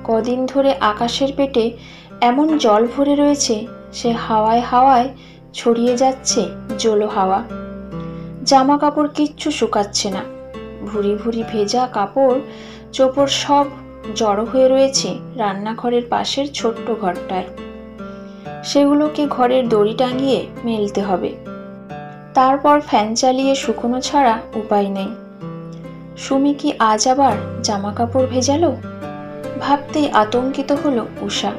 কদিন ধরে আকাশের পেটে এমন জল ভরে রয়েছে, সে হাওয়ায় হাওয়ায় ছড়িয়ে যাচ্ছে জলো হাওয়া। জামা কাপড় কিচ্ছু শুকাচ্ছে না, ভুরি ভুরি ভেজা কাপড় চোপড় সব জড়ো হয়ে রয়েছে রান্নাঘরের পাশের ছোট্ট ঘরটায়। সেগুলোকে ঘরের দড়ি টাঙিয়ে মেলতে হবে, তারপর ফ্যান চালিয়ে শুকনো ছাড়া উপায় নেই। সুমি কি আজ আবার জামা কাপড় ভেজালো? ভাবতেই আতঙ্কিত হলো উষা।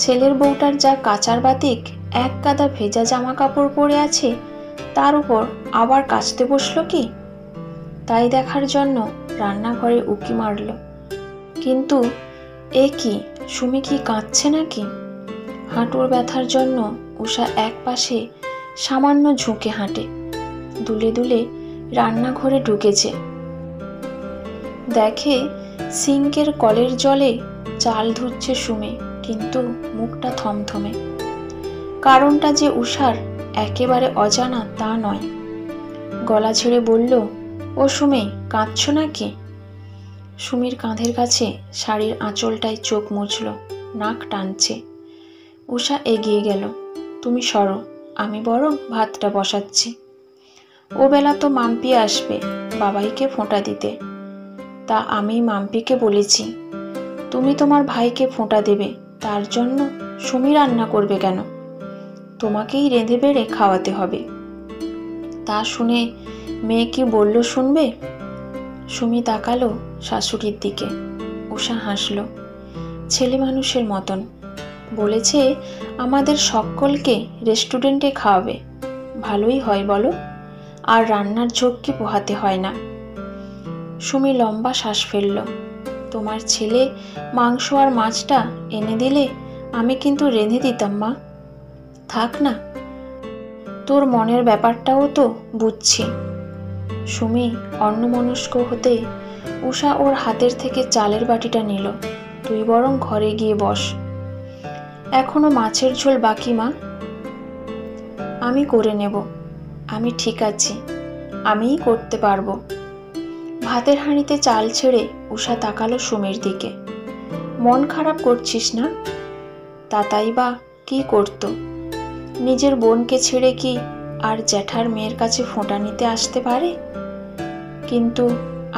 ছেলের বউটার যা কাচার বাতিক, এক গাদা ভেজা জামা কাপড় পরে আছে, তার উপর আবার কাচতে বসলো কি? তাই দেখার জন্য রান্নাঘরে উঁকি মারল, কিন্তু এ কি, সুমি কি কাঁদছে নাকি? হাঁটুর ব্যথার জন্য উষা এক পাশে সামান্য ঝুঁকে হাঁটে, দুলে দুলে রান্নাঘরে ঢুকেছে। দেখে সিঙ্কের কলের জলে চাল ধুচ্ছে সুমি, কিন্তু মুখটা থমথমে। কারণটা যে উষার একেবারে অজানা তা নয়। গলা ছেড়ে বলল, ও সুমি, কাঁদছো নাকি? সুমির কাঁধের কাছে শাড়ির আঁচলটায় চোখ মুছল, নাক টানছে। উষা এগিয়ে গেল। তুমি সরো, আমি বরং ভাতটা বসাচ্ছি। ও বেলা তো মাম্পি আসবে বাবাইকে ফোঁটা দিতে। তা আমি মাম্পিকে বলেছি তুমি তোমার ভাইকে ফোঁটা দেবে, তার জন্য সুমি রান্না করবে কেন? তোমাকেই রেঁধে বেড়ে খাওয়াতে হবে। তা শুনে মেয়ে কি বলল শুনবে? সুমি তাকালো শাশুড়ির দিকে। উষা হাসল, ছেলে মানুষের মতন। বলেছে আমাদের সকলকে রেস্টুরেন্টে খাওয়াবে। ভালোই হয় বলো, আর রান্নার ঝক্কি পোহাতে হয় না। সুমি লম্বা শ্বাস ফেলল। তোমার ছেলে মাংস আর মাছটা এনে দিলে আমি কিন্তু রেঁধে দিতাম মা। থাক না, তোর মনের ব্যাপারটাও তো বুঝছি। সুমি অন্যমনস্ক হতে উষা ওর হাতের থেকে চালের বাটিটা নিল। তুই বরং ঘরে গিয়ে বস, এখনো মাছের ঝোল বাকি মা। আমি করে নেব, আমি ঠিক আছি, আমিই করতে পারবো। ভাতের হাঁড়িতে চাল ছেড়ে উষা তাকালো সুমির দিকে। মন খারাপ করছিস না? তাতাই বা কি করত? নিজের বোনকে ছেড়ে কি আর জ্যাঠার মেয়ের কাছে ফোঁটা নিতে আসতে পারে? কিন্তু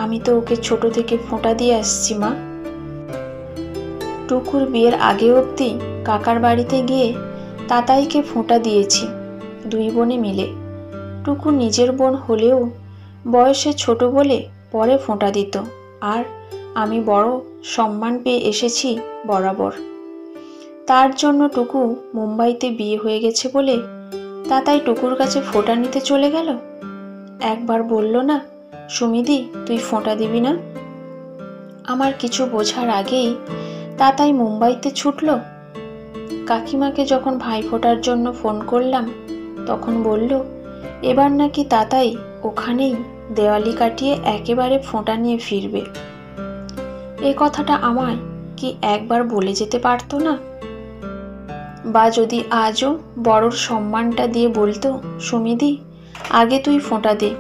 আমি তো ওকে ছোট থেকে ফোঁটা দিয়ে আসছি মা। টুকুর বিয়ের আগে অবধি কাকার বাড়িতে গিয়ে তাতাইকে ফোঁটা দিয়েছি, দুই বোনে মিলে। টুকু নিজের বোন হলেও বয়সে ছোট বলে পরে ফোঁটা দিত, আর আমি বড় সম্মান পেয়ে এসেছি বরাবর। তার জন্য টুকু মুম্বাইতে বিয়ে হয়ে গেছে বলে তাতাই টুকুর কাছে ফোঁটা নিতে চলে গেল। একবার বলল না, সুমিদি তুই ফোঁটা দিবি না? আমার কিছু বোঝার আগেই তাতাই মুম্বাইতে ছুটল। কাকিমাকে যখন ভাইফোঁটার জন্য ফোন করলাম, তখন বলল এবার নাকি তাতাই ওখানেই দেওয়ালি কাটিয়ে একেবারে ফোঁটা নিয়ে ফিরবে। এ কথাটা আমায় কি একবার বলে যেতে পারতো না? বা যদি আজও বড়র সম্মানটা দিয়ে বলতো, সুমিদি আগে তুই ফোঁটা দে,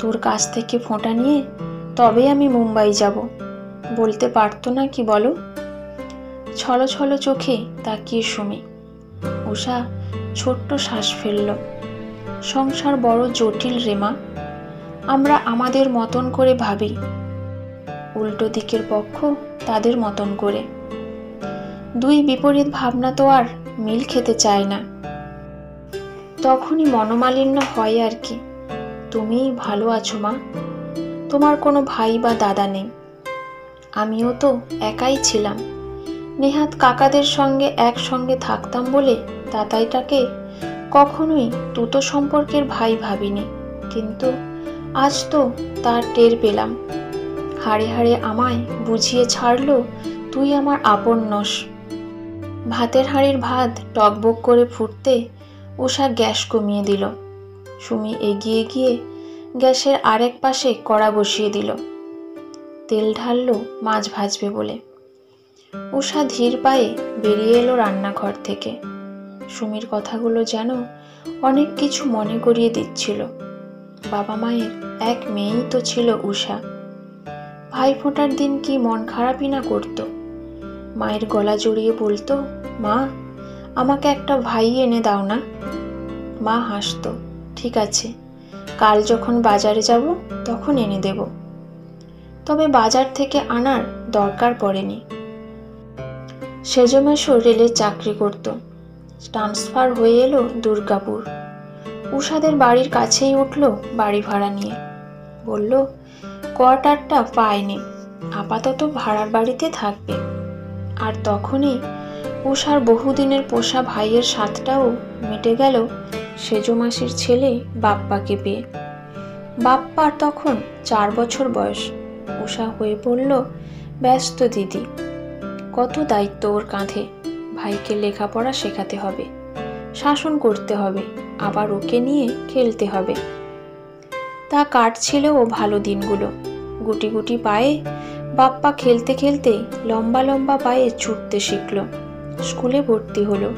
তোর কাছ থেকে ফোঁটা নিয়ে তবে আমি মুম্বাই যাব, বলতে পারতো না কি বলো? ছলো ছলো চোখে তাকিয়ে সুমি। উষা ছোট্ট শ্বাস ফেলল। সংসার বড় জটিল রে মা, আমরা আমাদের মতন করে ভাবি, উল্টো দিকের পক্ষ তাদের মতন করে। দুই বিপরীত ভাবনা তো আর মিল খেতে চায় না, তখনই মনোমালিন্য হয় আর কি। তুমিই ভালো আছো মা, তোমার কোনো ভাই বা দাদা নেই। আমিও তো একাই ছিলাম। নেহাত কাকাদের সঙ্গে একসঙ্গে থাকতাম বলে তাতাইটাকে কখনোই তুতো সম্পর্কের ভাই ভাবিনি, কিন্তু আজ তো তার টের পেলাম। হাড়ে হাড়ে আমায় বুঝিয়ে ছাড়লো তুই আমার আপন নস। ভাতের হাঁড়ির ভাত টকবক করে ফুটতে উষা গ্যাস কমিয়ে দিল। সুমি এগিয়ে গিয়ে গ্যাসের আরেক পাশে কড়া বসিয়ে দিল। তেল ঢাললো মাছ ভাজবে বলে। উষা ধীর পায়ে বেরিয়ে এলো রান্নাঘর থেকে। সুমির কথাগুলো যেন অনেক কিছু মনে করিয়ে দিচ্ছিল। বাবা মায়ের এক মেয়েই তো ছিল উষা। ভাইফোঁটার দিন কি মন খারাপই না করতো। মায়ের গলা জড়িয়ে বলতো, মা, আমাকে একটা ভাই এনে দাও না। মা হাসতো, ঠিক আছে, কাল যখন বাজারে যাব তখন এনে দেব। তবে বাজার থেকে আনার দরকার পড়েনি। সেজমেশো রেলের চাকরি করত। ট্রান্সফার হয়ে এলো দুর্গাপুর। উষাদের বাড়ির কাছেই উঠল বাড়ি ভাড়া নিয়ে। বলল, কোয়ার্টারটা পায়নি, আপাতত ভাড়ার বাড়িতে থাকবে। আর তখনই উষার বহুদিনের পোষা ভাইয়ের স্বাদটাও মিটে গেল সেজো মাসির ছেলে বাপ্পাকে পেয়ে। বাপ্পার তখন 4 বছর বয়স। উষা হয়ে পড়ল ব্যস্ত দিদি। কত দায়িত্ব ওর কাঁধে। ভাইকে লেখাপড়া শেখাতে হবে, শাসন করতে হবে, আবার ওকে নিয়ে খেলতে হবে। তা কাটছিল ও ভালো দিনগুলো। গুটি গুটি পায়ে বাপ্পা খেলতে খেলতে লম্বা লম্বা পায়ে ছুটতে শিখল। স্কুলে ভর্তি হলো।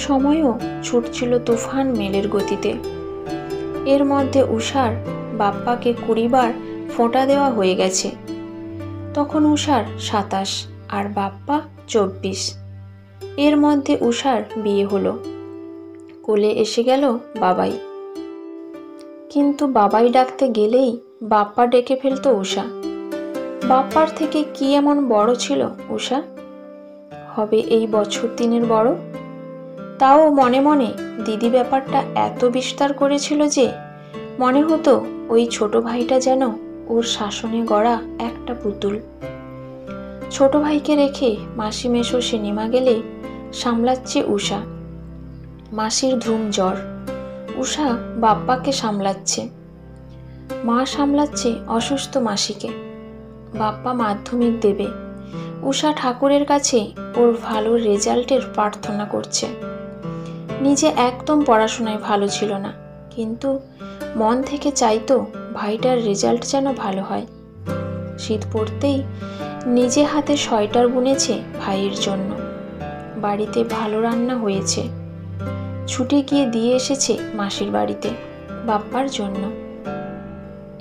সময়ও ছুটছিল তুফান মেলের গতিতে। এর মধ্যে উষার বাপ্পাকে 20 বার ফোঁটা দেওয়া হয়ে গেছে। তখন উষার 27 আর বাপ্পা 24। এর মধ্যে উষার বিয়ে হলো। কোলে এসে গেল বাবাই। কিন্তু বাবাই ডাকতে গেলেই বাপ্পা ডেকে ফেলতো উষা। বাপ্পার থেকে কি এমন বড় ছিল উষা? হবে এই বছর দিনের বড়। তাও মনে মনে দিদি ব্যাপারটা এত বিস্তার করেছিল যে মনে হতো ওই ছোট ভাইটা যেন ওর শাসনে গড়া একটা পুতুল। ছোট ভাইকে রেখে মাসি মেশো সিনেমা গেলে সামলাচ্ছে উষা। মাসির ধুম জ্বর, উষা বাপ্পাকে সামলাচ্ছে। মা সামলাচ্ছে অসুস্থ মাসিকে। বাপ্পা মাধ্যমিক দেবে। উষা ঠাকুরের কাছে ওর ভালো রেজাল্টের প্রার্থনা করছে। নিজে একদম পড়াশোনায় ভালো ছিল না, কিন্তু মন থেকে চাইতো ভাইটার রেজাল্ট যেন ভালো হয়। শীত পড়তেই নিজে হাতে সোয়েটার বুনেছে ভাইয়ের জন্য। বাড়িতে ভালো রান্না হয়েছে। ছুটে গিয়ে দিয়ে এসেছে মাসির বাড়িতে বাপ্পার জন্য।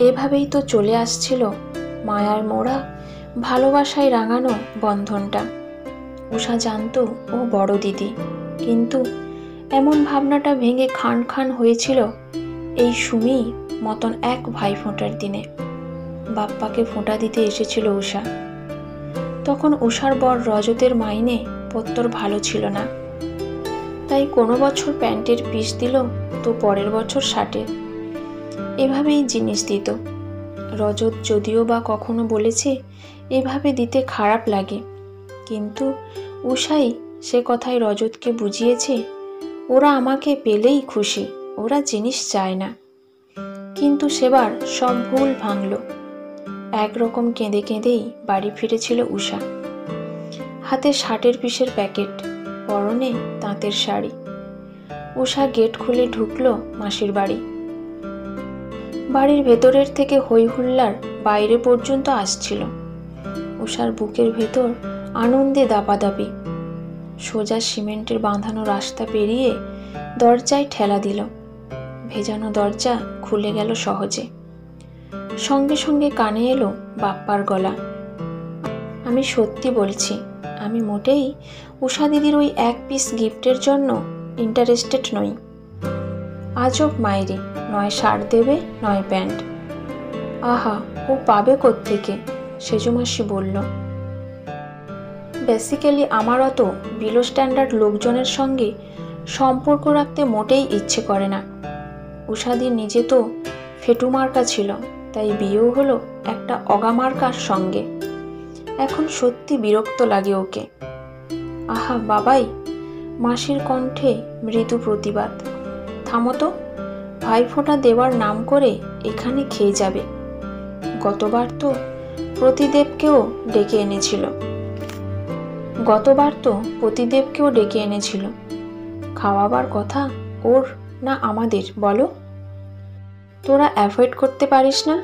এভাবেই তো চলে আসছিল মায়ার মোড়া ভালোবাসায় রাঙানো বন্ধনটা। উষা জানতো ও বড় দিদি, কিন্তু এমন ভাবনাটা ভেঙে খান খান হয়েছিল এই সুমি মতন এক ভাইফোঁটার দিনে। বাপ্পাকে ফোঁটা দিতে এসেছিল উষা। তখন উষার বর রজতের মাইনে পত্তর ভালো ছিল না, তাই কোনো বছর প্যান্টের পিস দিল তো পরের বছর শার্টের। এভাবেই জিনিস দিত। রজত যদিও বা কখনো বলেছে এভাবে দিতে খারাপ লাগে, কিন্তু উষাই সে কথায় রজতকে বুঝিয়েছে ওরা আমাকে পেলেই খুশি, ওরা জিনিস চায় না। কিন্তু সেবার সব ভুল ভাঙল। একরকম কেঁদে কেঁদেই বাড়ি ফিরেছিল উষা। হাতে শার্টের পিসের প্যাকেট, পরনে তাঁতের শাড়ি। উষা গেট খুলে ঢুকলো মাসির বাড়ি। বাড়ির ভেতরের থেকে হই হুল্লার বাইরে পর্যন্ত আসছিল। উষার বুকের ভেতর আনন্দে দাপাদাপি। সোজা সিমেন্টের বাঁধানো রাস্তা পেরিয়ে দরজায় ঠেলা দিল। ভেজানো দরজা খুলে গেল সহজে। সঙ্গে সঙ্গে কানে এলো বাপ্পার গলা, আমি সত্যি বলছি, আমি মোটেই উষা দিদির ওই এক পিস গিফটের জন্য ইন্টারেস্টেড নই। আজব মায়েরি, নয় শার্ট দেবে নয় প্যান্ট। আহা, ও পাবে কোত্থেকে? সেজো মাসি বলল। বেসিক্যালি আমার অত বিলো স্ট্যান্ডার্ড লোকজনের সঙ্গে সম্পর্ক রাখতে মোটেই ইচ্ছে করে না। উষাদি নিজে তো ফেটু মার্কা ছিল, তাই বিয়েও হলো একটা অগামার্কার সঙ্গে। এখন সত্যি বিরক্ত লাগে ওকে। আহা বাবাই, মাসির কণ্ঠে মৃদু প্রতিবাদ। থামো তো, ভাইফোঁটা দেওয়ার নাম করে এখানে খেয়ে যাবে। গতবার তো প্রতিদেবকেও ডেকে এনেছিল। খাওয়াবার কথা ওর না আমাদের বলো? তোরা অ্যাভয়েড করতে পারিস না?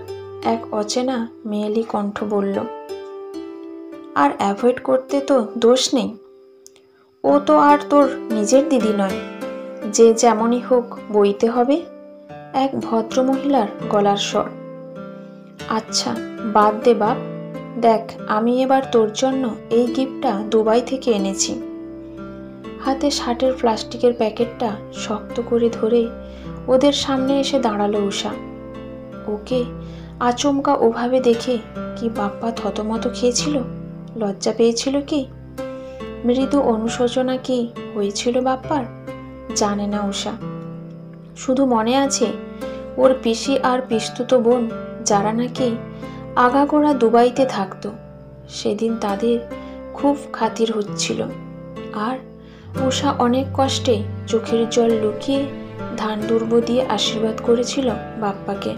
এক অচেনা মেয়েলি কণ্ঠ বলল। আর অ্যাভয়েড করতে তো দোষ নেই। ও তো আর তোর নিজের দিদি নয় যে যেমনই হোক বইতে হবে। এক ভদ্রমহিলার গলার স্বর। আচ্ছা বাদ দে বাপ, দেখ, আমি এবার তোর জন্য এই গিফটটা দুবাই থেকে এনেছি। হাতে শার্টের প্লাস্টিকের প্যাকেটটা শক্ত করে ধরে ওদের সামনে এসে দাঁড়ালো উষা। ওকে আচমকা ওভাবে দেখে কি বাপ্পা থতমত খেয়েছিল, লজ্জা পেয়েছিল কি, মৃদু অনুশোচনা কি হয়েছিল বাপ্পার, জানে না উষা। শুধু মনে আছে ওর পিসি আর পিস্তুত বোন যারা নাকি আগাগোড়া দুবাইতে থাকতো, সেদিন তাদের খুব খাতির হচ্ছিল। আর উষা অনেক কষ্টে চোখের জল লুকিয়ে ধান দুর্ব দিয়ে আশীর্বাদ করেছিল বাপ্পাকে।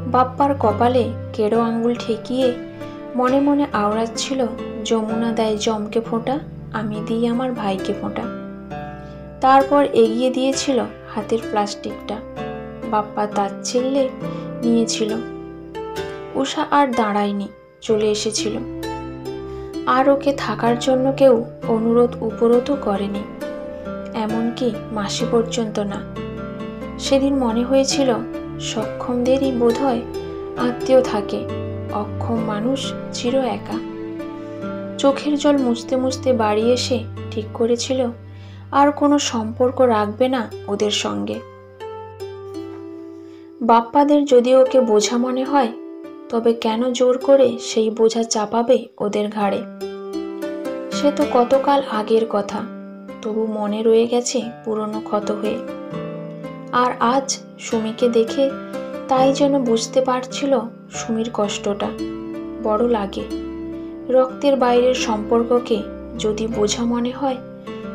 বাপ্পার কপালে কেড়ো আঙ্গুল ঠেকিয়ে মনে মনে আওড়াচ্ছিল, যমুনা দেয় জমকে ফোঁটা, আমি দিই আমার ভাইকে ফোঁটা। তারপর এগিয়ে দিয়েছিল হাতের প্লাস্টিকটা, বাপ্পা তাচ্ছিল্যে নিয়েছিল। উষা আর দাঁড়ায়নি, চলে এসেছিল। আর ওকে থাকার জন্য কেউ অনুরোধ উপরোধও করেনি, এমনকি মাসি পর্যন্ত না। সেদিন মনে হয়েছিল সক্ষমদেরই বোধহয় আত্মীয় থাকে, অক্ষম মানুষ চির একা। চোখের জল মুছতে মুছতে বাড়ি এসে ঠিক করেছিল আর কোনো সম্পর্ক রাখবে না ওদের সঙ্গে। বাপ্পাদের যদি ওকে বোঝা মনে হয়, তবে কেন জোর করে সেই বোঝা চাপাবে ওদের ঘাড়ে? সে তো কতকাল আগের কথা, তবু মনে রয়ে গেছে পুরনো ক্ষত হয়ে। আর আজ সুমিকে দেখে তাই যেন বুঝতে পারছিল সুমির কষ্টটা। বড় লাগে, রক্তের বাইরের সম্পর্ককে যদি বোঝা মনে হয়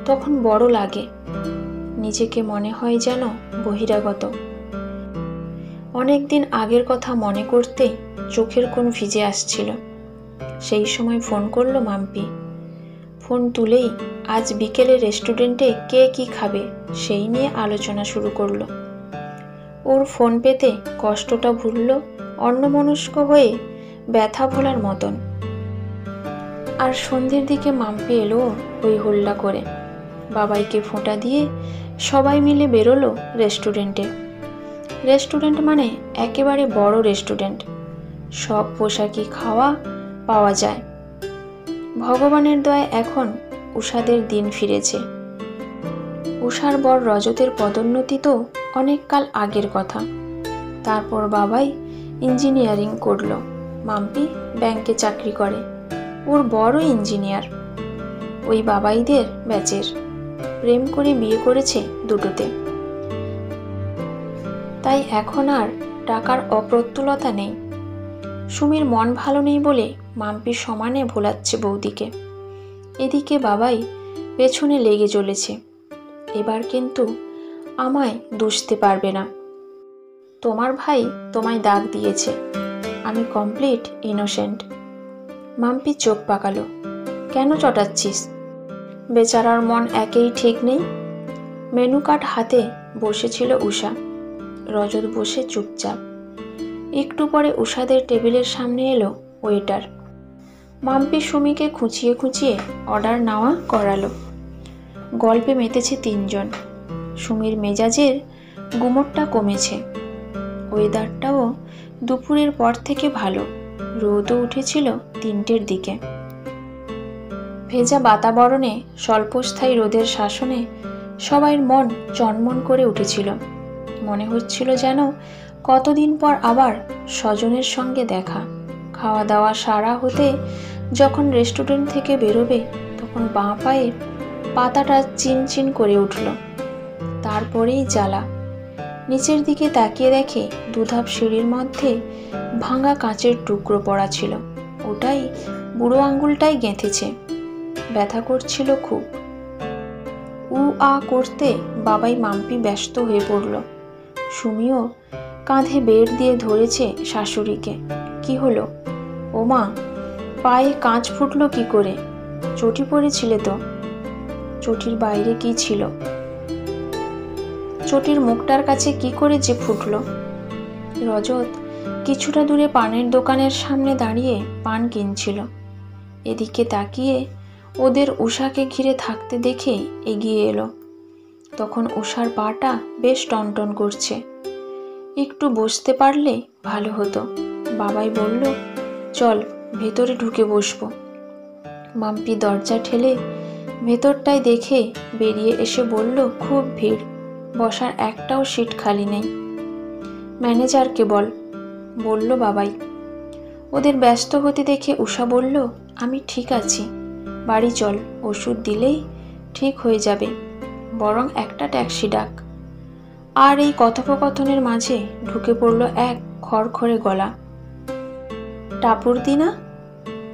তখন বড় লাগে। নিজেকে মনে হয় যেন বহিরাগত। অনেকদিন আগের কথা মনে করতে চোখের কোণ ভিজে আসছিল। সেই সময় ফোন করলো মাম্পি। ফোন তুলেই আজ বিকেলে রেস্টুরেন্টে কে কি খাবে সেই নিয়ে আলোচনা শুরু করলো। ওর ফোন পেতে কষ্টটা ভুলল অন্যমনস্ক হয়ে ব্যথা ভোলার মতন। আর সন্ধ্যের দিকে মাম্পি এলো ওই হল্লা করে। বাবাইকে ফোঁটা দিয়ে সবাই মিলে বেরোলো রেস্টুরেন্টে। রেস্টুরেন্ট মানে একেবারে বড় রেস্টুরেন্ট, সব পোশাকি খাওয়া পাওয়া যায়। ভগবানের দয়ায় এখন উষাদের দিন ফিরেছে। উষার বর রজতের পদোন্নতি তো অনেক কাল আগের কথা। তারপর বাবাই ইঞ্জিনিয়ারিং করলো, মাম্পি ব্যাংকে চাকরি করে, ওর বড় ইঞ্জিনিয়ার। ওই বাবাইদের ব্যাচের, প্রেম করে বিয়ে করেছে দুটোতে। তাই এখন আর টাকার অপ্রতুলতা নেই। সুমির মন ভালো নেই বলে মাম্পি সমানে ভোলাচ্ছে বৌদিকে। এদিকে বাবাই পেছনে লেগে চলেছে। এবার কিন্তু আমায় দুষতে পারবে না। তোমার ভাই তোমায় দাগ দিয়েছে, আমি কমপ্লিট ইনোসেন্ট। মাম্পি চোখ পাকালো। কেন চটাচ্ছিস? বেচারার মন একেই ঠিক নেই। মেনু কার্ড হাতে বসেছিল উষা, রজত বসে চুপচাপ। একটু পরে উষাদের টেবিলের সামনে এলো ওয়েটার। মাম্পি সুমিকে খুঁচিয়ে খুঁচিয়ে অর্ডার নেওয়া করালো। গল্পে মেতেছে তিনজন। সুমির মেজাজের গুমোটটা কমেছে। ওয়েদারটাও দুপুরের পর থেকে ভালো, রোদও উঠেছিল 3টের দিকে। ভেজা বাতাবরণে স্বল্পস্থায়ী রোদের শাসনে সবাই মন চনমন করে উঠেছিল। মনে হচ্ছিল যেন কতদিন পর আবার স্বজনের সঙ্গে দেখা। খাওয়া দাওয়া সারা হতে যখন রেস্টুরেন্ট থেকে বেরোবে তখন বাঁ পায়ের পাতাটা চিনচিন করে উঠল। তারপরেই জ্বালা। নিচের দিকে তাকিয়ে দেখে দুধাপ সিঁড়ির মধ্যে ভাঙা কাঁচের টুকরো পড়া ছিল। ওটাই বুড়ো আঙ্গুলটাই গেঁথেছে, ব্যথা করছিল খুব। উ আ করতে বাবাই মাম্পি ব্যস্ত হয়ে পড়ল। সুমিও কাঁধে বেড় দিয়ে ধরেছে শাশুড়িকে। কি হলো? ওমা, পায়ে কাঁচ ফুটলো কি করে? চটি পড়েছিলে তো? চটির বাইরে কি ছিল? চটির মুখটার কাছে কি করে যে ফুটলো? রজত কিছুটা দূরে পানের দোকানের সামনে দাঁড়িয়ে পান কিনছিল। এদিকে তাকিয়ে ওদের উষাকে ঘিরে থাকতে দেখে এগিয়ে এলো। তখন উষার পাটা বেশ টনটন করছে। একটু বসতে পারলে ভালো হতো। বাবাই বলল, চল ভেতরে ঢুকে বসবো। মাম্পি দরজা ঠেলে ভেতরটায় দেখে বেরিয়ে এসে বলল, খুব ভিড়, বসার একটাও সিট খালি নেই। ম্যানেজারকে বল, বলল বাবাই। ওদের ব্যস্ত হতে দেখে উষা বলল, আমি ঠিক আছি, বাড়ি চল, ওষুধ দিলেই ঠিক হয়ে যাবে, বরং একটা ট্যাক্সি ডাক। আর এই কথোপকথনের মাঝে ঢুকে পড়ল এক খড়খড়ে গলা। টাপুর দিনা?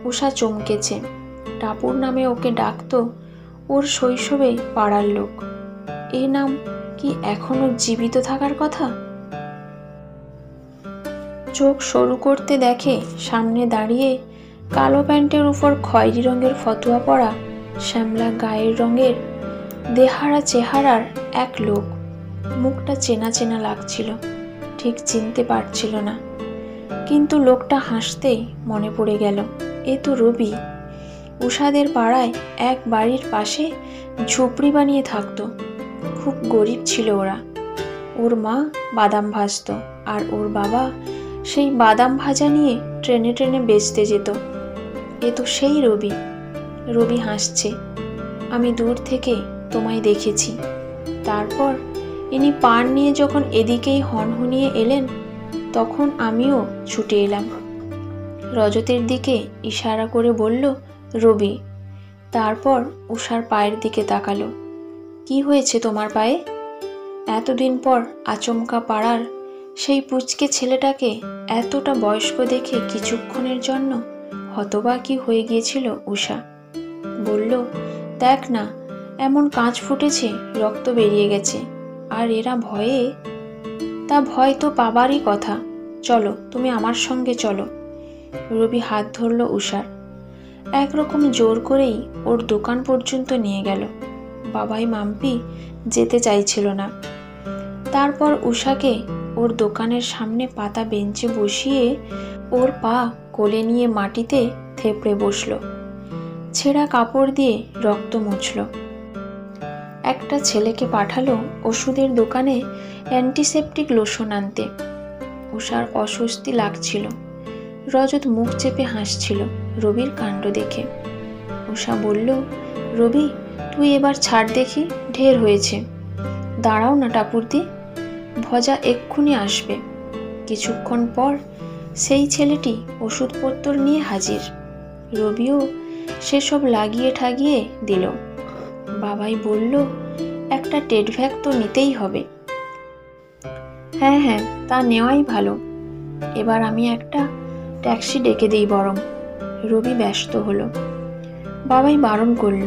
উষা চমকেছে। টাপুর নামে ওকে ডাকতো ওর শৈশবে পাড়ার লোক। এই নাম কি এখনো জীবিত থাকার কথা? চোখ সরু করতে দেখে সামনে দাঁড়িয়ে কালো প্যান্টের উপর খয়েরি রঙের ফতুয়া পরা, শ্যামলা গায়ের রঙের দেহারা চেহারার এক লোক। মুখটা চেনা চেনা লাগছিল, ঠিক চিনতে পারছিল না, কিন্তু লোকটা হাসতেই মনে পড়ে গেল, এ তো রবি। উষাদের পাড়ায় এক বাড়ির পাশে ঝুপড়ি বানিয়ে থাকতো। খুব গরিব ছিল ওরা। ওর মা বাদাম ভাজতো আর ওর বাবা সেই বাদাম ভাজা নিয়ে ট্রেনে ট্রেনে বেচতে যেত। এ তো সেই রবি। রবি হাসছে, আমি দূর থেকে তোমায় দেখেছি। তারপর ইনি পান নিয়ে যখন এদিকেই হনহনিয়ে এলেন, তখন আমিও ছুটে এলাম। রজতের দিকে ইশারা করে বলল, রবি। তারপর উষার পায়ের দিকে তাকালো। কি হয়েছে তোমার পায়ে? এতদিন পর আচমকা পাড়ার সেই পুচকে ছেলেটাকে এতটা বয়স্ক দেখে কিছুক্ষণের জন্য হতবাকি হয়ে গিয়েছিল উষা। বলল, দেখ না, এমন কাঁচ ফুটেছে, রক্ত বেরিয়ে গেছে, আর এরা ভয়ে। তা ভয় তো পাবারই কথা, চলো তুমি আমার সঙ্গে চলো। রবি হাত ধরল উষার, একরকম জোর করেই ওর দোকান পর্যন্ত নিয়ে গেল। বাবাই মাম্পি যেতে চাইছিল না। তারপর উষাকে ওর দোকানের সামনে পাতা বেঞ্চে বসিয়ে ওর পা কোলে নিয়ে মাটিতে থেপড়ে বসল। ছেঁড়া কাপড় দিয়ে রক্ত মুছল। একটা ছেলেকে পাঠালো ওষুধের দোকানে অ্যান্টিসেপটিক লোশন আনতে। উষার অস্বস্তি লাগছিল। রজত মুখ চেপে হাসছিল রবির কাণ্ড দেখে। উষা বলল, রবি, তুই এবার ছাড় দেখি, ঢের হয়েছে। দাঁড়াও না টাপুরদি, ভজা এক্ষুনি আসবে। কিছুক্ষণ পর সেই ছেলেটি ওষুধপত্র নিয়ে হাজির। রবিও সেসব লাগিয়ে ঠাগিয়ে দিল। বাবাই বলল, একটা টেডভ্যাক তো নিতেই হবে। হ্যাঁ হ্যাঁ, তা নেওয়াই ভালো। এবার আমি একটা ট্যাক্সি ডেকে দিই বরং। রবি ব্যস্ত হলো। বাবাই বারণ করল,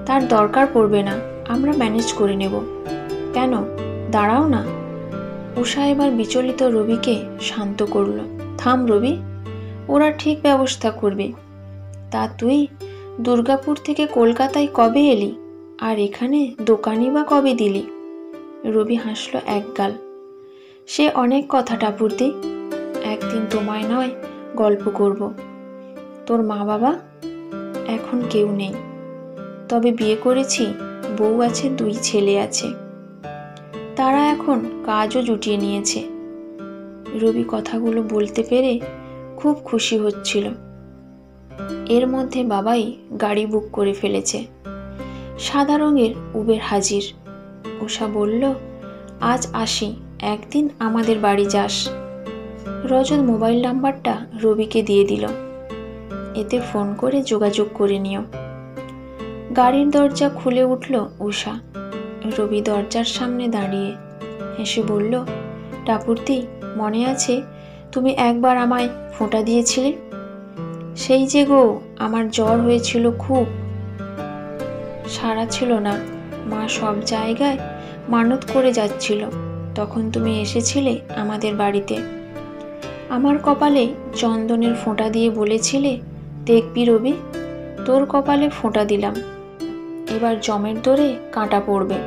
তার দরকার পড়বে না, আমরা ম্যানেজ করে নেব। কেন, দাঁড়াও না। উষা এবার বিচলিত রবিকে শান্ত করল। থাম রবি, ওরা ঠিক ব্যবস্থা করবে। তা তুই দুর্গাপুর থেকে কলকাতায় কবে এলি, আর এখানে দোকানই বা কবে দিলি? রবি হাসল একগাল। সে অনেক কথা টাপুরদি, একদিন তোমায় নয় গল্প করব। তোর মা বাবা? এখন কেউ নেই, তবে বিয়ে করেছি, বউ আছে, 2 ছেলে আছে। তারা এখন কাজও জুটিয়ে নিয়েছে। রবি কথাগুলো বলতে পেরে খুব খুশি হচ্ছিল। এর মধ্যে বাবাই গাড়ি বুক করে ফেলেছে। সাদা রঙের উবের হাজির। উষা বলল, আজ আসি, একদিন আমাদের বাড়ি যাস। রজত মোবাইল নাম্বারটা রবিকে দিয়ে দিল, এতে ফোন করে যোগাযোগ করে নিও। গাড়ির দরজা খুলে উঠল উষা। রবি দরজার সামনে দাঁড়িয়ে হেসে বলল, টাপুরদি, মনে আছে তুমি একবার আমায় ফোঁটা দিয়েছিলে? সেই যে গো, আমার জ্বর হয়েছিল খুব, সারা ছিল না, মা সব জায়গায় মানত করে যাচ্ছিল, তখন তুমি এসেছিলে আমাদের বাড়িতে। আমার কপালে চন্দনের ফোঁটা দিয়ে বলেছিলে, দেখবি রবি, তোর কপালে ফোঁটা দিলাম, এবার জমের দরে কাঁটা পড়বে।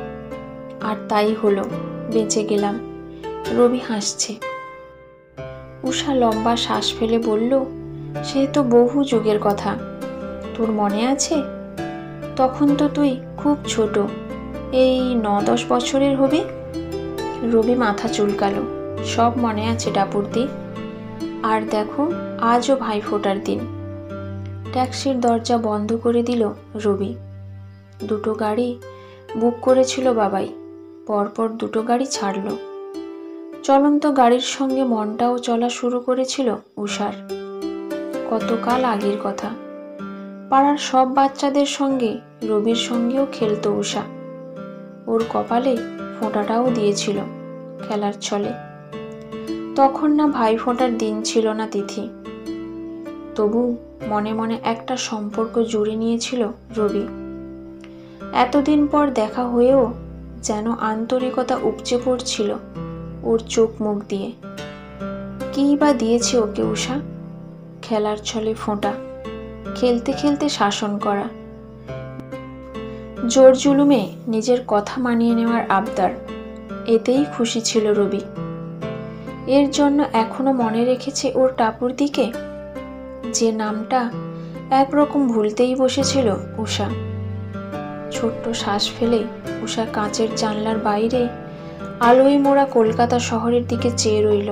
আর তাই হলো, বেঁচে গেলাম। রবি হাসছে। উষা লম্বা শ্বাস ফেলে বলল, সে তো বহু যুগের কথা, তোর মনে আছে? তখন তো তুই খুব ছোট, এই 9-10 বছরের হবি। রবি মাথা চুলকালো। সব মনে আছে টাপুরদি। আর দেখো, আজও ভাইফোঁটার দিন, ট্যাক্সির দরজা বন্ধ করে দিল রবি। দুটো গাড়ি বুক করেছিল বাবাই, পরপর দুটো গাড়ি ছাড়ল। চলন্ত গাড়ির সঙ্গে মনটাও চলা শুরু করেছিল উষার। কতকাল আগের কথা, পাড়ার সব বাচ্চাদের সঙ্গে রবির সঙ্গেও খেলতো উষা। ওর কপালে ফোঁটাটাও দিয়েছিল খেলার ছলে। তখন না ভাই ফোঁটার দিন ছিল না তিথি, তবু মনে মনে একটা সম্পর্ক জুড়ে নিয়েছিল রবি। এতদিন পর দেখা হয়েও যেন আন্তরিকতা উপচে পড়ছিল ওর চোখ মুখ দিয়ে। কী বা দিয়েছে ওকে উষা? খেলার ছলে ফোঁটা, খেলতে খেলতে শাসন করা, জোর জুলুমে নিজের কথা মানিয়ে নেওয়ার আবদার, এতেই খুশি ছিল রবি। এর জন্য এখনো মনে রেখেছে ওর টাপুর দিকে, যে নামটা একরকম ভুলতেই বসেছিল উষা। ছোট্ট শ্বাস ফেলে উষা কাঁচের জানলার বাইরে আলোয় মোড়া কলকাতা শহরের দিকে চেয়ে রইল।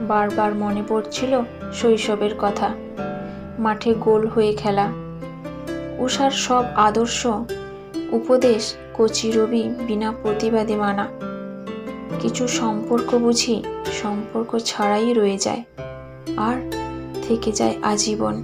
বারবার মনে পড়ছিল শৈশবের কথা, মাঠে গোল হয়ে খেলা। উষার সব আদর্শ উপদেশ কচি রবি বিনা প্রতিবাদে মানা। কিছু সম্পর্ক বুঝি সম্পর্ক ছাড়াই রয়ে যায়, আর থেকে যায় আজীবন।